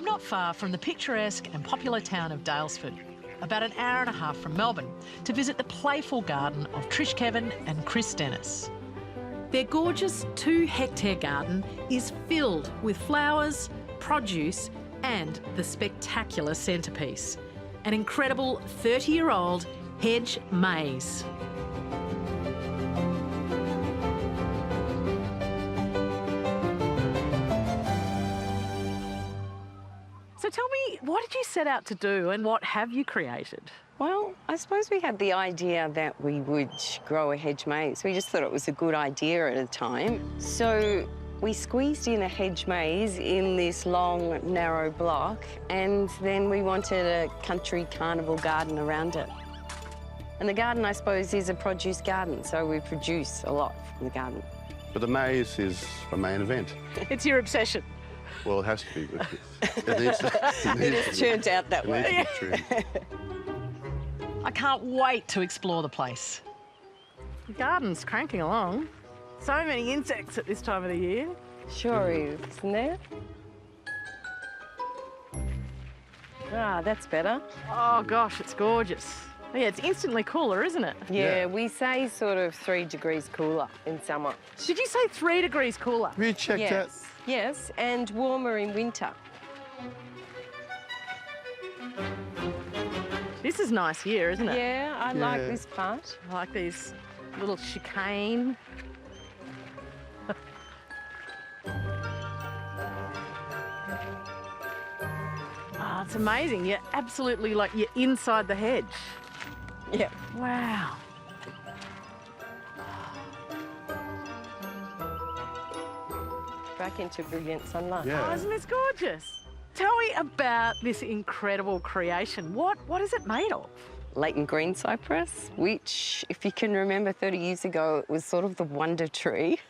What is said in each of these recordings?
I'm not far from the picturesque and popular town of Daylesford, about an hour and a half from Melbourne, to visit the playful garden of Trish Kevin and Chris Dennis. Their gorgeous 2-hectare garden is filled with flowers, produce and the spectacular centrepiece, an incredible 30-year-old Hedge-Maze. So tell me, what did you set out to do and what have you created? Well, I suppose we had the idea that we would grow a hedge maze. We just thought it was a good idea at the time. So we squeezed in a hedge maze in this long, narrow block, and then we wanted a country carnival garden around it. And the garden, I suppose, is a produce garden, so we produce a lot from the garden. But the maze is a main event. It's your obsession. Well, it has to be. It has turned out that way. I can't wait to explore the place. The garden's cranking along. So many insects at this time of the year. Sure is, isn't there? Ah, that's better. Oh gosh, it's gorgeous. Yeah, it's instantly cooler, isn't it? Yeah, we say sort of 3 degrees cooler in summer. Did you say 3 degrees cooler? Have you checked out? Yes, and warmer in winter. This is nice here, isn't it? Yeah, I like this part. I like these little chicane. Oh, it's amazing. You're absolutely like you're inside the hedge. Yeah. Wow. Back into brilliant sunlight. Yeah. Oh, isn't this gorgeous? Tell me about this incredible creation. What is it made of? Leighton green cypress, which, if you can remember 30 years ago, it was sort of the wonder tree,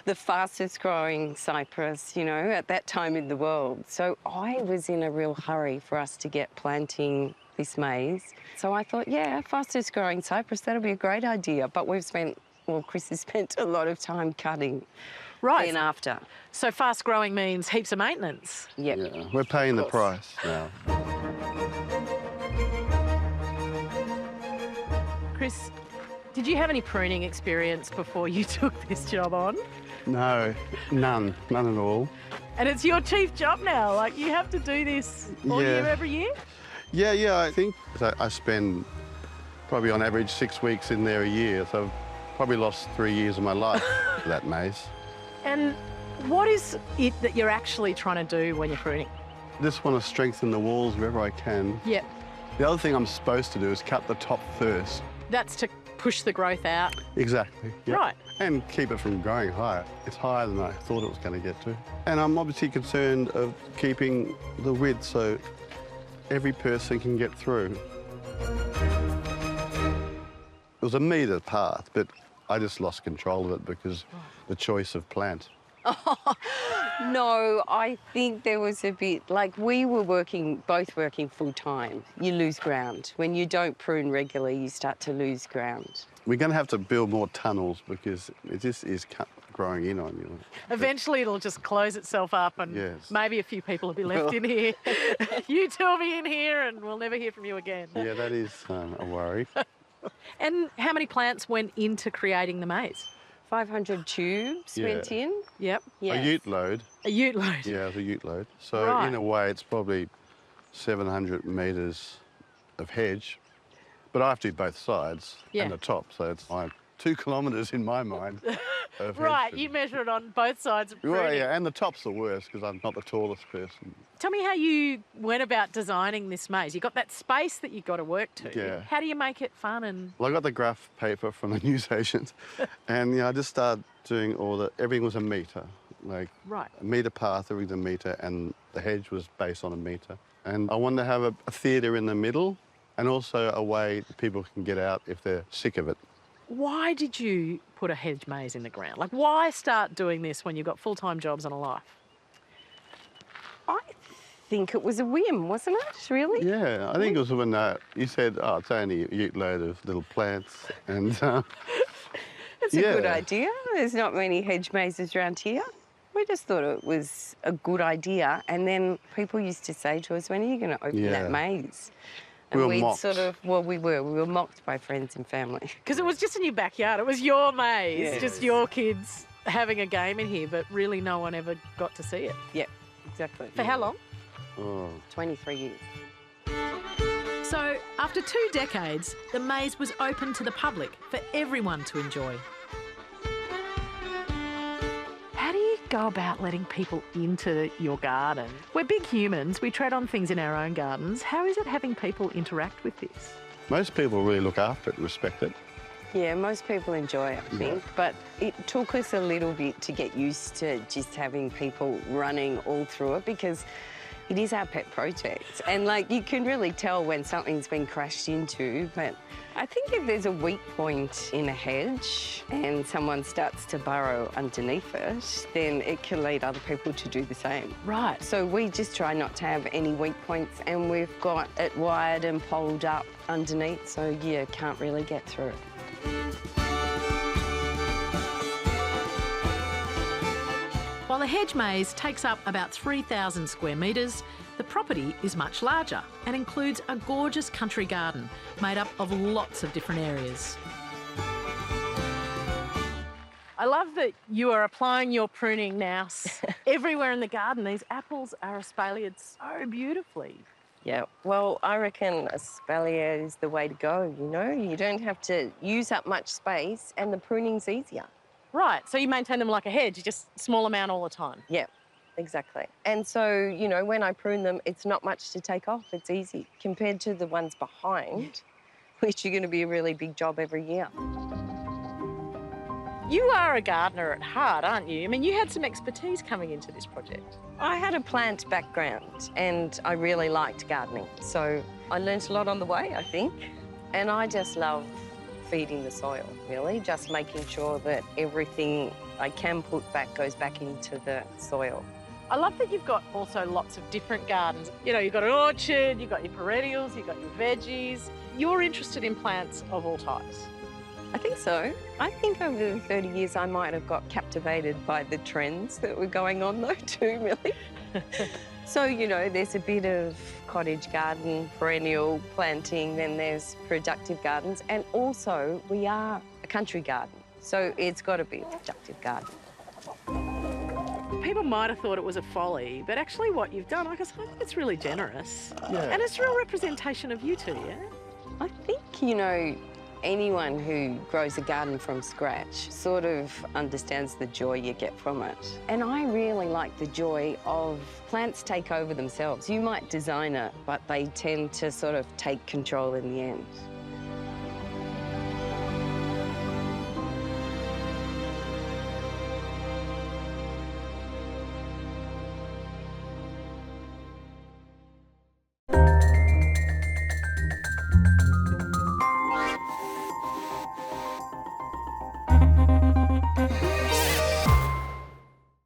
the fastest growing cypress, you know, at that time in the world. So I was in a real hurry for us to get planting this maze. So I thought, yeah, fastest growing cypress, that'll be a great idea. But Chris has spent a lot of time cutting. Right. Then after. So fast growing means heaps of maintenance. Yep. Yeah, we're paying the price now. Chris, did you have any pruning experience before you took this job on? No, none at all. And it's your chief job now. Like, you have to do this all year, every year? Yeah, I think I spend probably on average 6 weeks in there a year, so I've probably lost 3 years of my life for that maze. And what is it that you're actually trying to do when you're pruning? I just want to strengthen the walls wherever I can. Yep. The other thing I'm supposed to do is cut the top first. That's to push the growth out. Exactly. Yep. Right. And keep it from growing higher. It's higher than I thought it was going to get to. And I'm obviously concerned of keeping the width so every person can get through. It was a metre path, but I just lost control of it because the choice of plant. No, I think there was a bit, like we were both working full time. You lose ground. When you don't prune regularly, you start to lose ground. We're going to have to build more tunnels because it just is growing in on you. Eventually it'll just close itself up and maybe a few people will be left in here. You two will be in here and we'll never hear from you again. Yeah, that is a worry. And how many plants went into creating the maze? 500 tubes went in. Yep. Yes. A ute load. A ute load? Yeah, it was a ute load. So in a way, it's probably 700 metres of hedge. But I have to do both sides and the top, so it's like 2 kilometres in my mind. Right, you measure it on both sides of pruning. Well, yeah, and the top's the worst because I'm not the tallest person. Tell me how you went about designing this maze. You've got that space that you've got to work to. Yeah. How do you make it fun and... Well, I got the graph paper from the newsagent and I just started doing everything was a metre. Like a metre path, everything's a metre, and the hedge was based on a metre. And I wanted to have a theatre in the middle and also a way that people can get out if they're sick of it. Why did you put a hedge maze in the ground? Like, why start doing this when you've got full-time jobs and a life? I think it was a whim, wasn't it, really? Yeah, I think it was when you said, oh, it's only a ute load of little plants. And It's a good idea. There's not many hedge mazes around here. We just thought it was a good idea. And then people used to say to us, when are you going to open that maze? And We were we'd mocked. sort of, well, we were mocked by friends and family. Because it was just in your backyard. It was your maze, Yes. just your kids having a game in here, but really no one ever got to see it. Yep, exactly. For how long? Oh. 23 years. So, after 2 decades, the maze was open to the public for everyone to enjoy. How do you go about letting people into your garden? We're big humans, we tread on things in our own gardens. How is it having people interact with this? Most people really look after it and respect it. Yeah, most people enjoy it, I think, but it took us a little bit to get used to just having people running all through it because it is our pet project. And, like, you can really tell when something's been crashed into, but I think if there's a weak point in a hedge and someone starts to burrow underneath it, then it can lead other people to do the same. Right. So we just try not to have any weak points, and we've got it wired and poled up underneath, so you can't really get through it. While the hedge maze takes up about 3,000 square metres, the property is much larger and includes a gorgeous country garden made up of lots of different areas. I love that you are applying your pruning nous everywhere in the garden. These apples are espaliered so beautifully. Yeah, well, I reckon espalier is the way to go, you know? You don't have to use up much space and the pruning's easier. Right, so you maintain them like a hedge, just small amount all the time. Yeah, exactly. And so, you know, when I prune them, it's not much to take off. It's easy compared to the ones behind, which are going to be a really big job every year. You are a gardener at heart, aren't you? I mean, you had some expertise coming into this project. I had a plant background and I really liked gardening. So I learnt a lot on the way, I think. And I just love feeding the soil, really, just making sure that everything I can put back goes back into the soil. I love that you've got also lots of different gardens. You know, you've got an orchard, you've got your perennials, you've got your veggies. You're interested in plants of all types. I think so. I think over the 30 years I might have got captivated by the trends that were going on though too, Millie. So, you know, there's a bit of cottage garden, perennial planting, then there's productive gardens, and also we are a country garden, so it's got to be a productive garden. People might have thought it was a folly, but actually what you've done, I guess, I think it's really generous. Yeah. And it's a real representation of you two, yeah? I think, you know, anyone who grows a garden from scratch sort of understands the joy you get from it. And I really like the joy of plants take over themselves. You might design it, but they tend to sort of take control in the end.